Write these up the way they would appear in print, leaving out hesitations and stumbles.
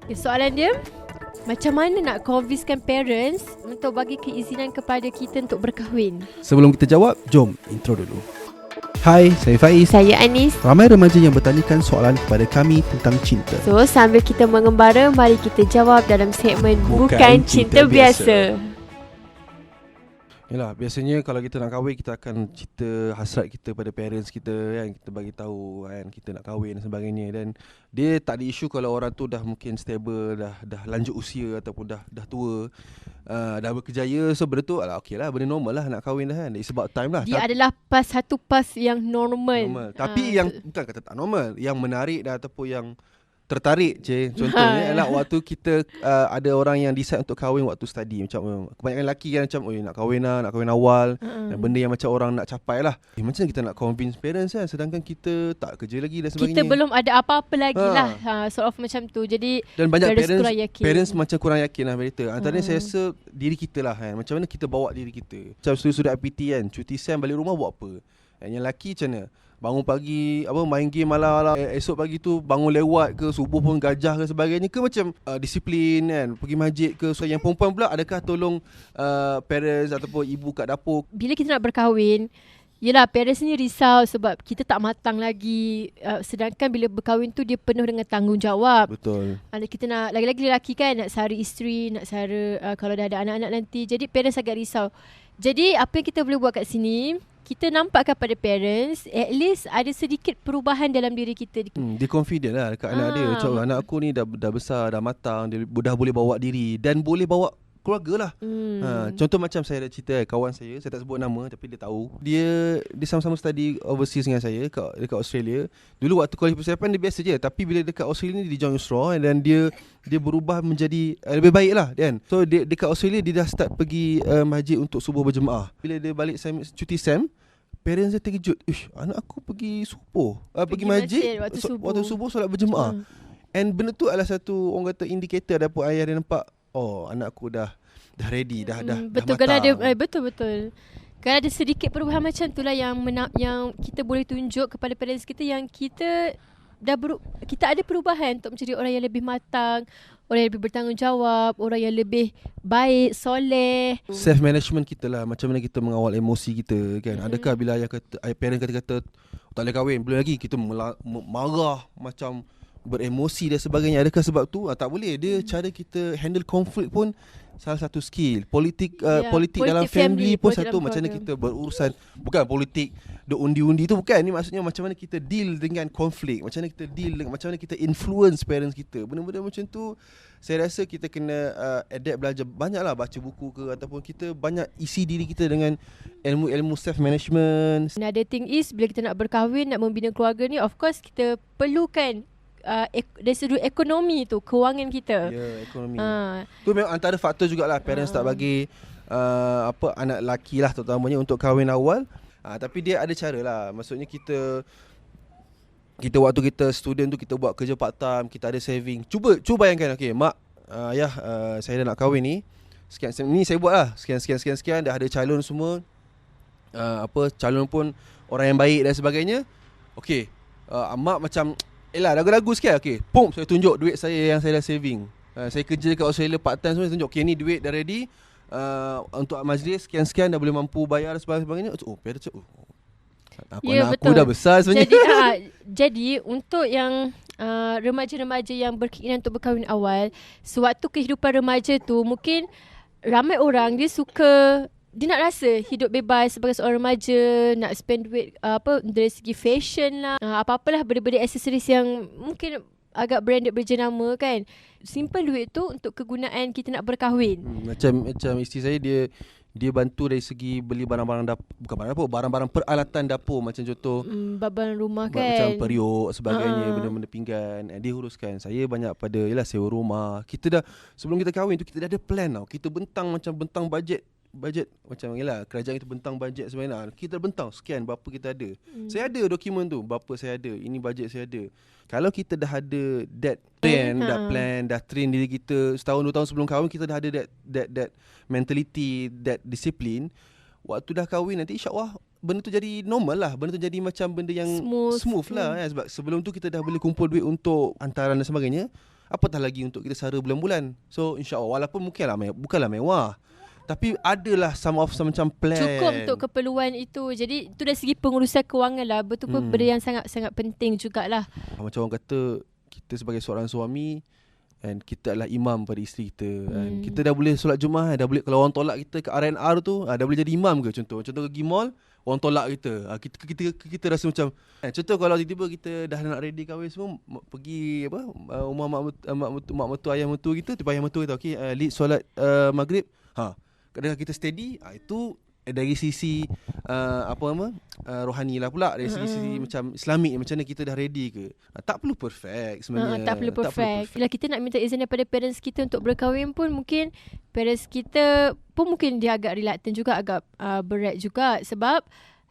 Soalan dia, macam mana nak convincekan parents untuk bagi keizinan kepada kita untuk berkahwin? Sebelum kita jawab, jom intro dulu. Hai, saya Faiz. Saya Anis. Ramai remaja yang bertanyakan soalan kepada kami tentang cinta. So, sambil kita mengembara, mari kita jawab dalam segmen Bukan Cinta Biasa. Yalah, biasanya kalau kita nak kahwin, kita akan cerita hasrat kita pada parents kita kan. Kita bagi tahu kan kita nak kahwin dan sebagainya. Dan dia tak ada isu kalau orang tu dah mungkin stable, dah lanjut usia ataupun dah tua, dah berkejaya. So benda tu okey lah, benda normal lah nak kahwin dah kan. It's about time lah. Dia adalah satu pas yang normal. Tapi yang bukan kata tak normal, yang menarik dah ataupun yang tertarik contohnya ialah waktu kita ada orang yang decide untuk kahwin waktu study. Macam kebanyakan lelaki kan macam nak kahwin awal, dan benda yang macam orang nak capai lah. Macam kita nak convince parents kan, sedangkan kita tak kerja lagi dan sebagainya. Kita belum ada apa-apa lagi lah, sort of macam tu. Jadi dan banyak parents macam kurang yakin lah berita. Antaranya saya rasa diri kita lah kan. Macam mana kita bawa diri kita. Macam student IPT kan, cuti SEM balik rumah buat apa. Yang lelaki macam mana? Bangun pagi, main game malam-malam, esok pagi tu bangun lewat ke, subuh pun gajah ke sebagainya, ke macam disiplin kan, pergi masjid ke. So yang perempuan pula, adakah tolong parents ataupun ibu kat dapur? Bila kita nak berkahwin, yelah, parents ni risau sebab kita tak matang lagi. Sedangkan bila berkahwin tu dia penuh dengan tanggungjawab. Betul. Kita nak, lagi-lagi lelaki kan, nak sara isteri, nak sara kalau dah ada anak-anak nanti. Jadi parents agak risau. Jadi apa yang kita boleh buat kat sini, kita nampakkan pada parents, at least ada sedikit perubahan dalam diri kita. Dia confident lah dekat anak dia. Macam anak aku ni dah besar, dah matang, dia dah boleh bawa diri dan boleh bawa keluarga lah. Contoh macam saya ada cerita kawan saya tak sebut nama tapi dia tahu. Dia sama-sama study overseas dengan saya dekat Australia. Dulu waktu kuliah persiapan dia biasa je, tapi bila dekat Australia ni dia join USTRA dan dia berubah menjadi lebih baik lah kan. So dia dekat Australia dia dah start pergi masjid untuk subuh berjemaah. Bila dia balik cuti SEM, parents dia terkejut. Anak aku pergi subuh, pergi masjid waktu subuh solat berjemaah. And benda tu adalah satu orang kata indikator dapur ayah dia nampak, anak aku dah ready, dah betul, dah matang. Betul. Kalau ada sedikit perubahan macam itulah yang kita boleh tunjuk kepada parents kita yang kita kita ada perubahan untuk menjadi orang yang lebih matang, orang yang lebih bertanggungjawab, orang yang lebih baik, soleh. Self management kita lah, macam mana kita mengawal emosi kita kan. Adakah bila parents kata tak boleh kahwin, belum lagi kita marah macam beremosi dan sebagainya. Adakah sebab tu? Tak boleh. Dia cara kita handle konflik pun salah satu skill. Politik dalam family pun satu. Macam mana kita berurusan, bukan politik undi-undi tu bukan. Ni maksudnya macam mana kita deal dengan konflik, macam mana kita deal dengan, macam mana kita influence parents kita. Benda-benda macam tu saya rasa kita kena adapt, belajar banyaklah, baca buku ke, ataupun kita banyak isi diri kita dengan ilmu-ilmu self management. Another thing is, bila kita nak berkahwin, nak membina keluarga ni, of course kita perlukan dari sudut ekonomi tu, kewangan kita. Ya, ekonomi. Tu memang antara faktor jugalah parents tak bagi anak lelaki lah terutamanya untuk kahwin awal. Tapi dia ada cara lah. Maksudnya kita waktu kita student tu, kita buat kerja part time, kita ada saving. Cuba bayangkan, mak, ayah, saya dah nak kahwin ni. Sekian ni saya buat lah. Sekian dah ada calon semua. Calon pun orang yang baik dan sebagainya. Okey, mak macam ragu-ragu sikit. Saya tunjuk duit saya yang saya dah saving. Saya kerja kat Australia part time semua, saya tunjuk ni duit dah ready untuk majlis sekian dah boleh mampu bayar dan sebagainya. Aku dah besar sebenarnya. Jadi untuk yang remaja-remaja yang berkeinginan untuk berkahwin awal, sewaktu kehidupan remaja tu mungkin ramai orang dia nak rasa hidup bebas sebagai seorang remaja, nak spend duit dari segi fashion lah, apa-apalah benda-benda aksesoris yang mungkin agak branded berjenama kan. Simpan duit tu untuk kegunaan kita nak berkahwin. Macam isteri saya, dia bantu dari segi beli barang-barang dapur, bukan barang dapur, barang-barang peralatan dapur, macam contoh barang rumah kan, macam periuk sebagainya, benda-benda pinggan, dia uruskan. Saya banyak pada sewa rumah. Kita dah, sebelum kita kahwin tu, kita dah ada plan tau. Kita bentang bajet macam kerajaan kita bentang bajet sebenarnya. Kita bentang sekian berapa kita ada. Saya ada dokumen tu, berapa saya ada, ini bajet saya ada. Kalau kita dah ada that plan, dah train diri kita setahun 2 tahun sebelum kahwin, kita dah ada that mentality, that discipline. Waktu dah kahwin nanti, insya-Allah benda tu jadi normal lah. Benda tu jadi macam benda yang smooth lah. Sebab sebelum tu kita dah boleh kumpul duit untuk hantaran dan sebagainya. apatah lagi untuk kita sara bulan-bulan. So insya-Allah walaupun bukanlah mewah, tapi adalah macam plan. Cukup untuk keperluan itu. Jadi itu dari segi pengurusan kewangan lah. Betul pun benda yang sangat-sangat penting jugalah. Macam orang kata, kita sebagai seorang suami and kita adalah imam pada isteri kita. Kita dah boleh solat Jumaat, dah boleh, kalau orang tolak kita ke R&R tu, dah boleh jadi imam ke contoh pergi mall, orang tolak kita. Kita rasa macam contoh kalau tiba-tiba kita dah nak ready kahwin semua, pergi rumah mak mertua ayah mertua kita, tiba ayah mertua kata okey, lead solat maghrib. Kadang kita steady, itu dari sisi rohani lah pula, dari sisi macam Islamik, macam mana kita dah ready ke. Tak perlu perfect sebenarnya. Tak perlu perfect. Bila kita nak minta izin daripada parents kita untuk berkahwin pun, mungkin parents kita pun mungkin dia agak reluctant juga, agak berat juga. Sebab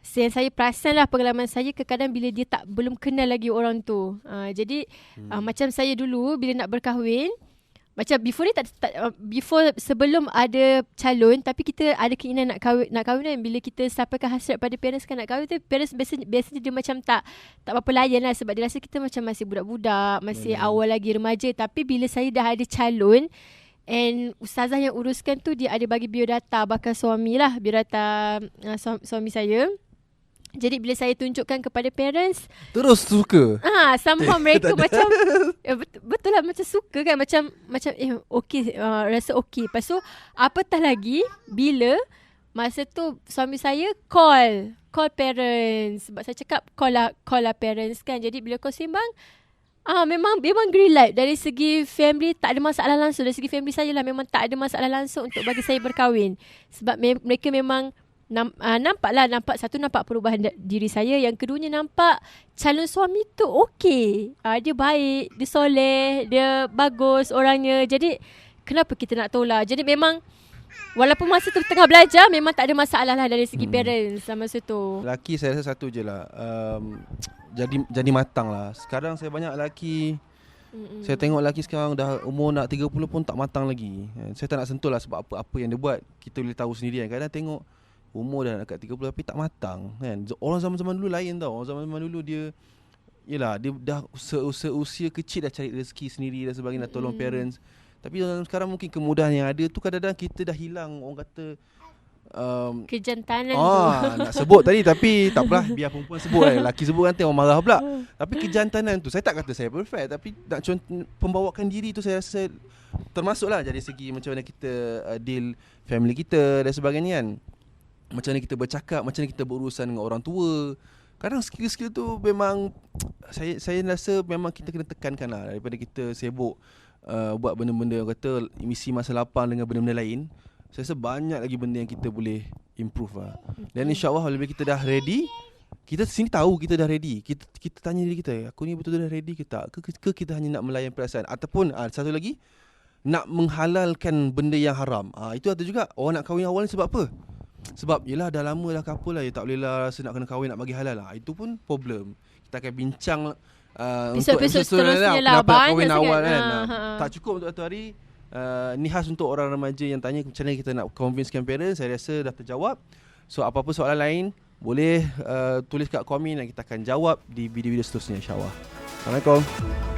saya perasan lah, pengalaman saya kadang-kadang bila dia belum kenal lagi orang tu. Jadi macam saya dulu bila nak berkahwin, macam before ni before sebelum ada calon, tapi kita ada keinginan nak kahwin kan. Bila kita sampaikan hasrat pada parents kan nak kahwin tu, parents biasanya dia macam tak apa-apa layan lah, sebab dia rasa kita macam masih budak-budak, masih awal lagi remaja. Tapi bila saya dah ada calon, and ustazah yang uruskan tu, dia ada bagi biodata bakal suami lah, biodata suami saya. Jadi bila saya tunjukkan kepada parents, terus suka. Somehow mereka macam betul lah, macam suka kan, macam okey, rasa okey. Lepas tu apatah lagi bila masa tu suami saya call parents, sebab saya cakap call lah parents kan. Jadi bila call sembang, memang green light. Dari segi family tak ada masalah langsung. Dari segi family saya lah memang tak ada masalah langsung untuk bagi saya berkahwin. Sebab mereka memang nampak perubahan diri saya. Yang keduanya, nampak calon suami tu okey. Dia baik, dia soleh, dia bagus orangnya. Jadi kenapa kita nak tolak? Jadi memang walaupun masa tu tengah belajar, memang tak ada masalah lah dari segi parents masa tu. Lelaki saya rasa satu je lah, jadi matang lah. Sekarang saya banyak lelaki, saya tengok lelaki sekarang dah umur nak 30 pun tak matang lagi. Saya tak nak sentuh lah, sebab apa yang dia buat kita boleh tahu sendiri kan. Kadang tengok umur dah dekat 30 tapi tak matang kan. Orang zaman-zaman dulu lain tau. Orang zaman-zaman dulu dia dah seusia kecil dah cari rezeki sendiri dan sebagainya, dah tolong parents. Tapi sekarang mungkin kemudahan yang ada tu, kadang-kadang kita dah hilang, orang kata kejantanan tu. Nak sebut tadi tapi tak apalah, biar perempuan sebut kan. Lelaki sebut nanti orang marah pula. Tapi kejantanan tu, saya tak kata saya perfect, tapi nak pembawakan diri tu saya rasa termasuklah dari segi macam mana kita deal family kita dan sebagainya kan. Macam mana kita bercakap, macam mana kita berurusan dengan orang tua. Kadang skill-skill tu memang saya rasa memang kita kena tekankan lah, daripada kita sibuk buat benda-benda yang kata misi masa lapang dengan benda-benda lain. Saya rasa banyak lagi benda yang kita boleh improve lah. Dan insyaAllah bila kita dah ready, kita sini tahu kita dah ready. Kita tanya diri kita, aku ni betul-betul dah ready ke tak? Ke kita hanya nak melayan perasaan? Ataupun satu lagi, nak menghalalkan benda yang haram. Itu ada juga. Orang nak kahwin awal ni sebab apa? Sebab yelah dah lama dah couple lah, tak boleh lah rasa nak kena kahwin, nak bagi halal lah. Itu pun problem. Kita akan bincang untuk episode seterusnya lah, kenapa kahwin awal kan. Tak cukup untuk satu hari. Ni khas untuk orang remaja yang tanya macam mana kita nak convincekan parents. Saya rasa dah terjawab. So apa-apa soalan lain boleh tulis kat komen dan kita akan jawab di video-video seterusnya, insyaAllah. Assalamualaikum.